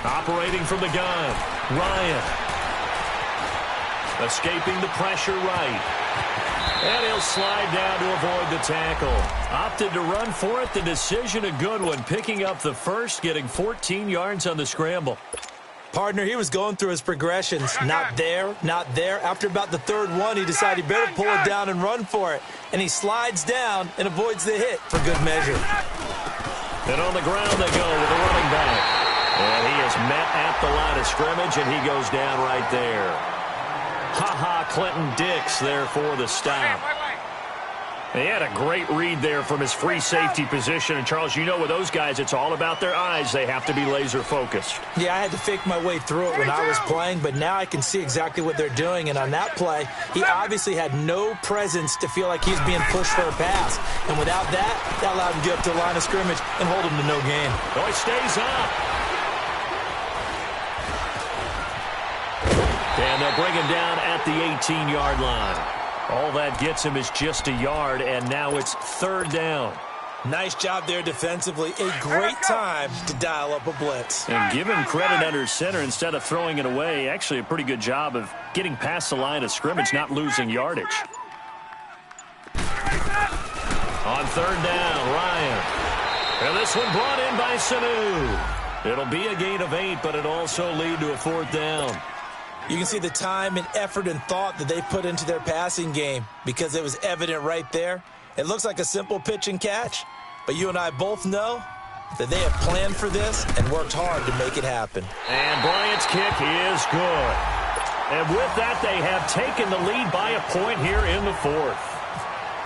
Operating from the gun, Ryan. Escaping the pressure right. And he'll slide down to avoid the tackle. Opted to run for it. The decision a good one. Picking up the first, getting 14 yards on the scramble. Partner, he was going through his progressions. Not there, not there. After about the 3rd one, he decided he better pull it down and run for it. And he slides down and avoids the hit for good measure. And on the ground they go with the running back. And he is met at the line of scrimmage, and he goes down right there. Clinton Dix there for the stop. He had a great read there from his free safety position. And, Charles, you know with those guys, it's all about their eyes. They have to be laser-focused. Yeah, I had to fake my way through it when I was playing, but now I can see exactly what they're doing. And on that play, he obviously had no presence to feel like he's being pushed for a pass. And without that, that allowed him to get up to the line of scrimmage and hold him to no gain. Oh, he stays up. And they'll bring him down at the 18-yard line. All that gets him is just a yard, and now it's 3rd down. Nice job there defensively. A great time to dial up a blitz. And give him credit under center instead of throwing it away. Actually a pretty good job of getting past the line of scrimmage, not losing yardage. On 3rd down, Ryan. And this one brought in by Sanu. It'll be a gain of 8, but it'll also lead to a 4th down. You can see the time and effort and thought that they put into their passing game because it was evident right there. It looks like a simple pitch and catch, but you and I both know that they have planned for this and worked hard to make it happen. And Bryant's kick is good. And with that, they have taken the lead by a point here in the 4th.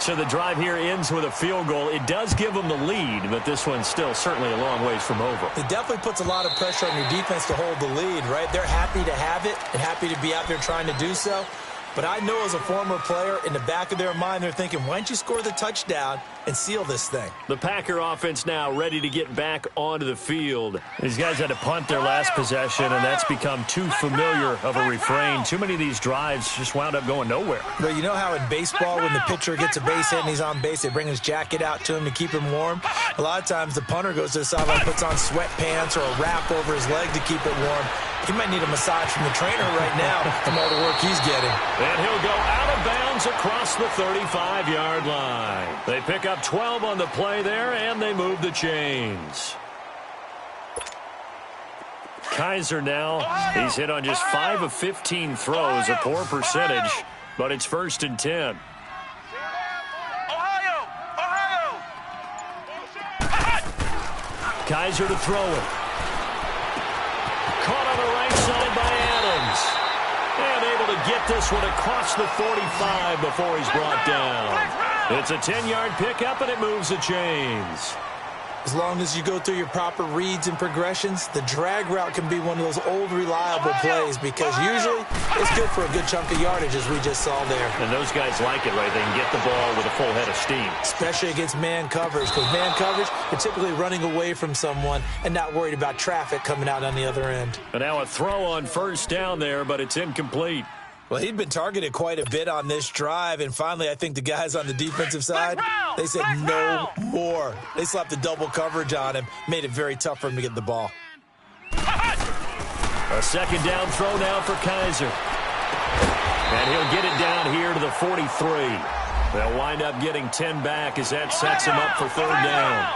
So the drive here ends with a field goal. It does give them the lead, but this one's still certainly a long ways from over. It definitely puts a lot of pressure on your defense to hold the lead, right? They're happy to have it and happy to be out there trying to do so. But I know as a former player, in the back of their mind, they're thinking, why don't you score the touchdown and seal this thing? The Packer offense now ready to get back onto the field. These guys had to punt their last possession, and that's become too familiar of a refrain. Too many of these drives just wound up going nowhere. But you know how in baseball, when the pitcher gets a base hit and he's on base, they bring his jacket out to him to keep him warm? A lot of times the punter goes to the sideline, puts on sweatpants or a wrap over his leg to keep it warm. He might need a massage from the trainer right now from all the work he's getting. And he'll go out of bounds across the 35-yard line. They pick up 12 on the play there, and they move the chains. Kaiser now, he's hit on just 5 of 15 throws, a poor percentage, but it's 1st and 10. Kaiser to throw it. Caught on the right side by Adams. And able to get this one across the 45 before he's brought down. It's a 10-yard pickup, and it moves the chains. As long as you go through your proper reads and progressions, the drag route can be one of those old reliable plays because usually it's good for a good chunk of yardage, as we just saw there. And those guys like it, right? They can get the ball with a full head of steam. Especially against man coverage, because man coverage, you're typically running away from someone and not worried about traffic coming out on the other end. And now a throw on 1st down there, but it's incomplete. Well, he'd been targeted quite a bit on this drive, and finally I think the guys on the defensive side, they said no more. They slapped the double coverage on him, made it very tough for him to get the ball. A 2nd down throw now for Kaiser. And he'll get it down here to the 43. They'll wind up getting 10 back as that sets him up for 3rd down.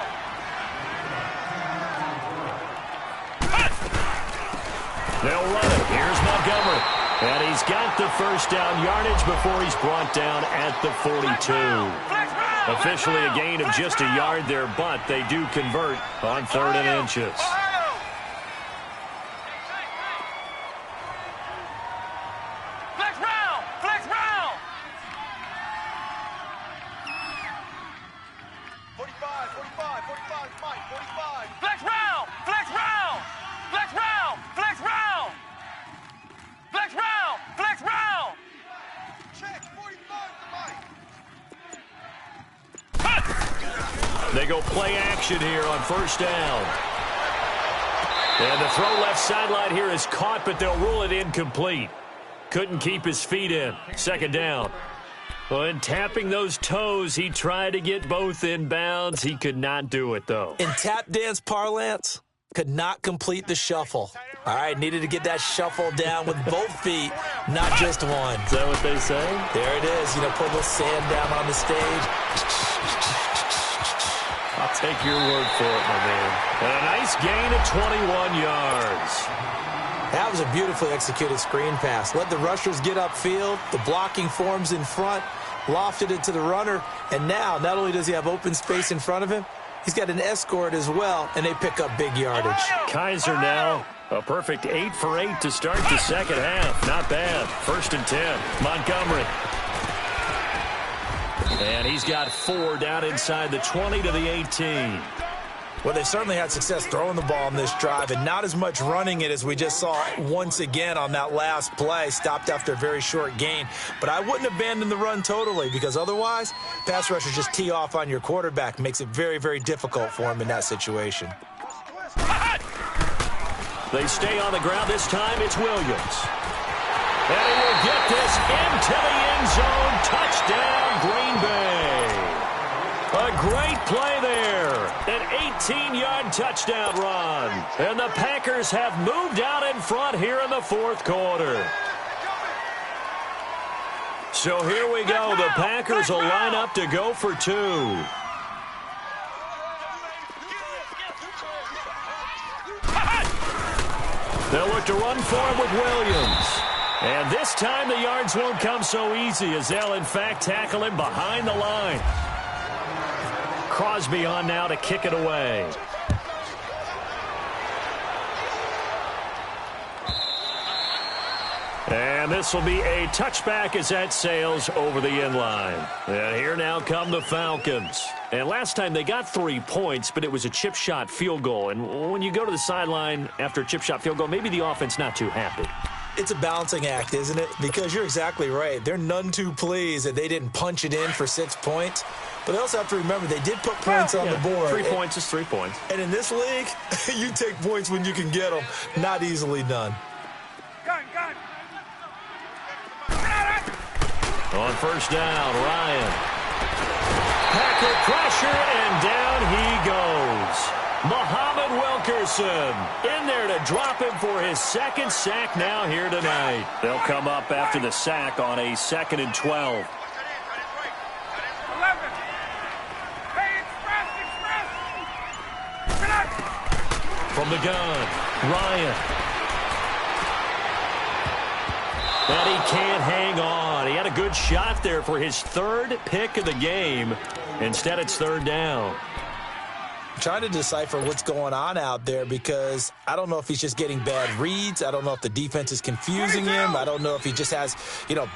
They'll run it. Here's Montgomery. And he's got the 1st down yardage before he's brought down at the 42. Officially a gain of just a yard there, but they do convert on 3rd and inches. Flex round! Flex round! 45, 45, 45, Mike, 45. Flex round! Flex round! Flex round! Flex round! Flex round! Flex round! Check, 45 to Mike. They go play action here on 1st down. And the throw left sideline here is caught, but they'll rule it incomplete. Couldn't keep his feet in. 2nd down. Well, in tapping those toes, he tried to get both in bounds. He could not do it, though. In tap dance parlance, could not complete the shuffle. All right, needed to get that shuffle down with both feet, not just one. Is that what they say? There it is. You know, put a little sand down on the stage. I'll take your word for it, my man. And a nice gain of 21 yards. That was a beautifully executed screen pass. Let the rushers get upfield. The blocking forms in front. Lofted it to the runner. And now, not only does he have open space in front of him, he's got an escort as well, and they pick up big yardage. Kaiser now, a perfect 8 for 8 to start the 2nd half. Not bad. 1st and 10. Montgomery. And he's got 4 down inside the 20 to the 18. Well, they've certainly had success throwing the ball on this drive and not as much running it as we just saw once again on that last play, stopped after a very short gain. But I wouldn't abandon the run totally because otherwise, pass rushers just tee off on your quarterback. Makes it very, very difficult for him in that situation. They stay on the ground. This time it's Williams. And he will get this into the end zone. Touchdown, Green Bay. A great play there. An 18-yard touchdown run. And the Packers have moved out in front here in the 4th quarter. So here we go. The Packers will line up to go for 2. They'll look to run for him with Williams. And this time the yards won't come so easy as they'll, in fact, tackle him behind the line. Crosby on now to kick it away. And this will be a touchback as that sails over the end line. And here now come the Falcons. And last time they got 3 points, but it was a chip shot field goal. And when you go to the sideline after a chip shot field goal, maybe the offense not too happy. It's a balancing act, isn't it? Because you're exactly right. They're none too pleased that they didn't punch it in for 6 points. But they also have to remember they did put points on the board. 3 points is 3 points. And in this league, you take points when you can get them. Not easily done. Gun. On first down, Ryan. Packer pressure, and down he goes. Muhammad Wilkerson in there to drop him for his second sack now here tonight. They'll come up after the sack on a 2nd and 12. 11. Hey, express. From the gun, Ryan. And he can't hang on. He had a good shot there for his 3rd pick of the game. Instead, it's 3rd down. I'm trying to decipher what's going on out there because I don't know if he's just getting bad reads. I don't know if the defense is confusing him. I don't know if he just has,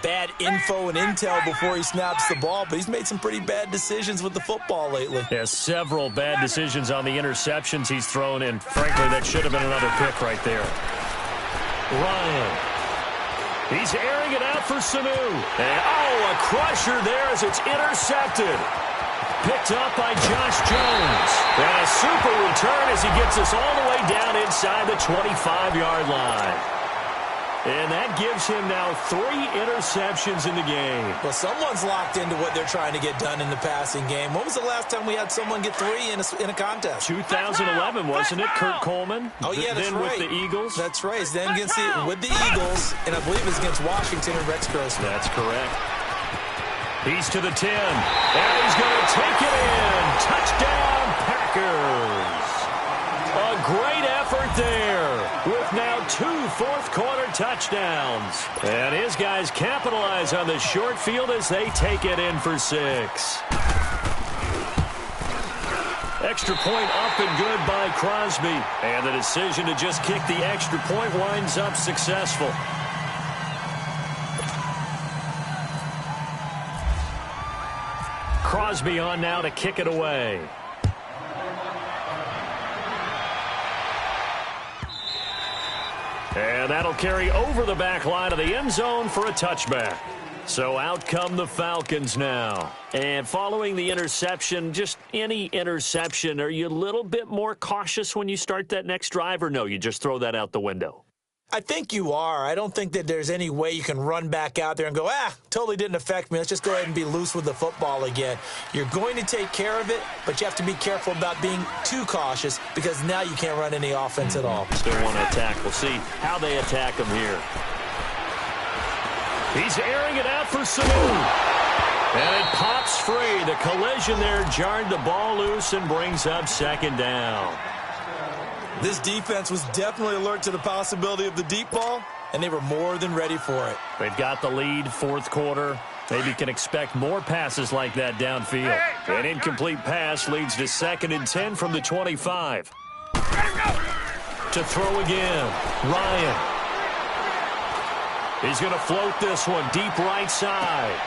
bad info and intel before he snaps the ball. But he's made some pretty bad decisions with the football lately. Yeah, several bad decisions on the interceptions he's thrown, and frankly, that should have been another pick right there. Ryan. He's airing it out for Sanu. And, a crusher there as it's intercepted. Picked up by Josh Jones. And a super return as he gets us all the way down inside the 25-yard line. And that gives him now 3 interceptions in the game. Well, someone's locked into what they're trying to get done in the passing game. When was the last time we had someone get 3 in a contest? 2011, wasn't it? Kurt Coleman. Oh, yeah, that's then right. with the Eagles. That's right. Then with the Eagles, and I believe it's against Washington and Rex Grossman. That's correct. He's to the 10, and he's going to take it in. Touchdown, Packers. A great effort there with now 2 fourth-quarter touchdowns. And his guys capitalize on the short field as they take it in for 6. Extra point up and good by Crosby. And the decision to just kick the extra point winds up successful. Crosby on now to kick it away. And that'll carry over the back line of the end zone for a touchback. So out come the Falcons now. And following the interception, just any interception, are you a little bit more cautious when you start that next drive, or no, you just throw that out the window? I think you are. I don't think that there's any way you can run back out there and go, totally didn't affect me. Let's just go ahead and be loose with the football again. You're going to take care of it, but you have to be careful about being too cautious because now you can't run any offense at all. Still want to attack. We'll see how they attack him here. He's airing it out for Sanu. And it pops free. The collision there jarred the ball loose and brings up 2nd down. This defense was definitely alert to the possibility of the deep ball, and they were more than ready for it. They've got the lead, 4th quarter. Maybe can expect more passes like that downfield. An incomplete pass leads to 2nd and 10 from the 25. To throw again, Ryan. He's going to float this one deep right side.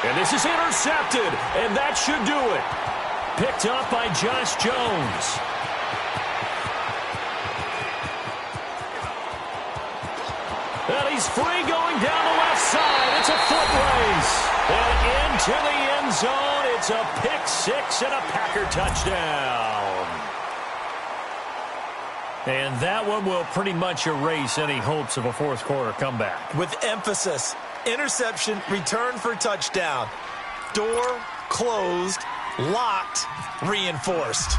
And this is intercepted, and that should do it. Picked up by Josh Jones. And he's free going down the left side. It's a foot race. And into the end zone. It's a pick 6 and a Packer touchdown. And that one will pretty much erase any hopes of a 4th quarter comeback. With emphasis, interception, return for touchdown. Door closed, locked, reinforced.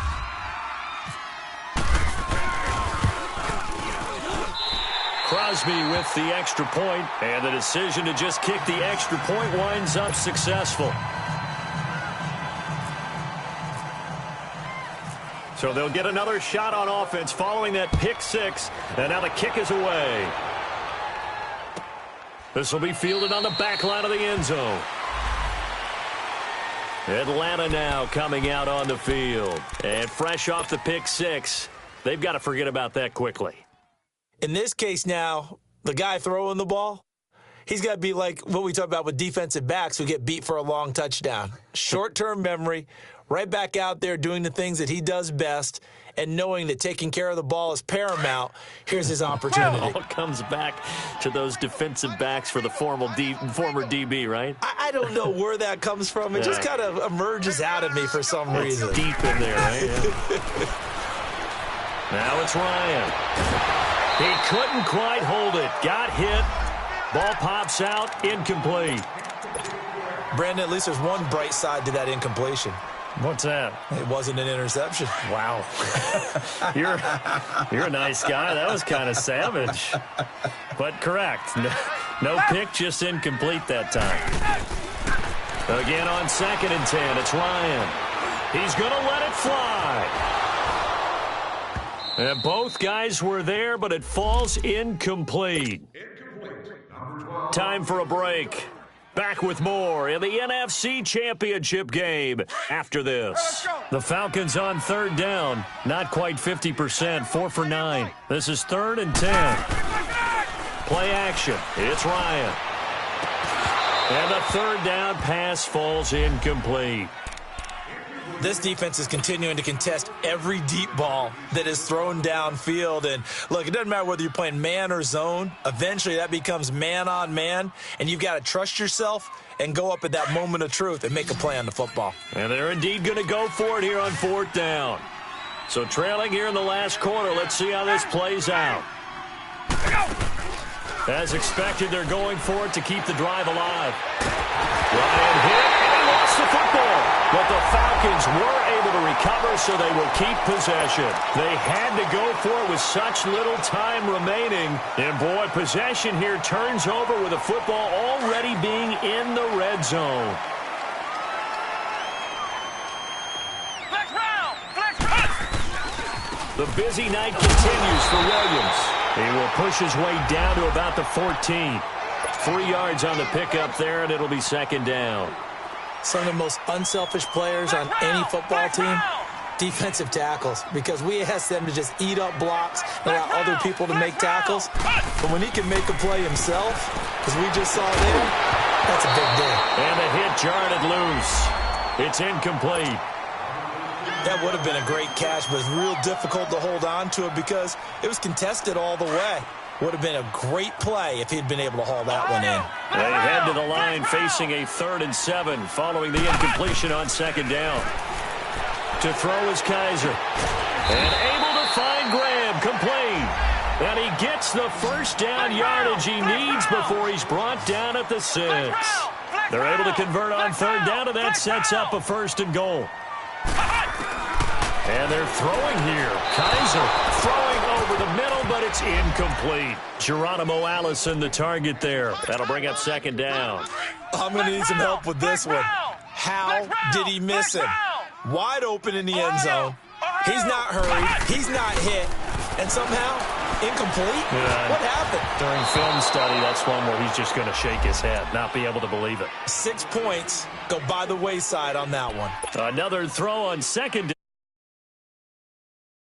Crosby with the extra point, and the decision to just kick the extra point winds up successful. So they'll get another shot on offense following that pick 6, and now the kick is away. This will be fielded on the back line of the end zone. Atlanta now coming out on the field, and fresh off the pick 6, they've got to forget about that quickly. In this case now, the guy throwing the ball, he's got to be like what we talk about with defensive backs who get beat for a long touchdown. Short-term memory, right back out there doing the things that he does best, and knowing that taking care of the ball is paramount. Here's his opportunity. All comes back to those defensive backs for the former DB, right? I don't know where that comes from. It just kind of emerges out of me for some reason. It's deep in there, right? Yeah. Now it's Ryan. He couldn't quite hold it. Got hit. Ball pops out. Incomplete. Brandon, at least there's one bright side to that incompletion. What's that? It wasn't an interception. Wow. You're a nice guy. That was kind of savage. But correct. No pick, just incomplete that time. Again on 2nd and 10. It's Ryan. He's going to let it fly. And both guys were there, but it falls incomplete. Time for a break. Back with more in the NFC Championship game after this. The Falcons on 3rd down. Not quite 50%, 4 for 9. This is 3rd and 10. Play action. It's Ryan. And the 3rd down pass falls incomplete. This defense is continuing to contest every deep ball that is thrown downfield. And, look, it doesn't matter whether you're playing man or zone. Eventually that becomes man-on-man, and you've got to trust yourself and go up at that moment of truth and make a play on the football. And they're indeed going to go for it here on 4th down. So trailing here in the last quarter, let's see how this plays out. As expected, they're going for it to keep the drive alive. Ryan hit, and he lost the football. But the Falcons were able to recover, so they will keep possession. They had to go for it with such little time remaining. And, boy, possession here turns over with the football already being in the red zone. Flex round! Flex round! The busy night continues for Williams. He will push his way down to about the 14. 3 yards on the pickup there, and it'll be 2nd down. Some of the most unselfish players on any football team, defensive tackles, because we ask them to just eat up blocks and allow other people to make tackles. But when he can make a play himself, as we just saw there, that's a big deal. And the hit jarred it loose. It's incomplete. That would have been a great catch, but it's real difficult to hold on to it because it was contested all the way. Would have been a great play if he'd been able to haul that one in. They head to the line facing a 3rd and 7 following the incompletion on 2nd down. To throw is Kaiser. And able to find Graham, complete. And he gets the 1st down yardage he needs before he's brought down at the 6. They're able to convert on 3rd down, and that sets up a 1st and goal. And they're throwing here. Kaiser throwing over the middle, but it's incomplete. Geronimo Allison, the target there. That'll bring up 2nd down. I'm going to need some help with this one. How did he miss him? Wide open in the end zone. He's not hurried. He's not hit. And somehow, incomplete? Yeah. What happened? During film study, that's one where he's just going to shake his head, not be able to believe it. 6 points go by the wayside on that one. Another throw on 2nd.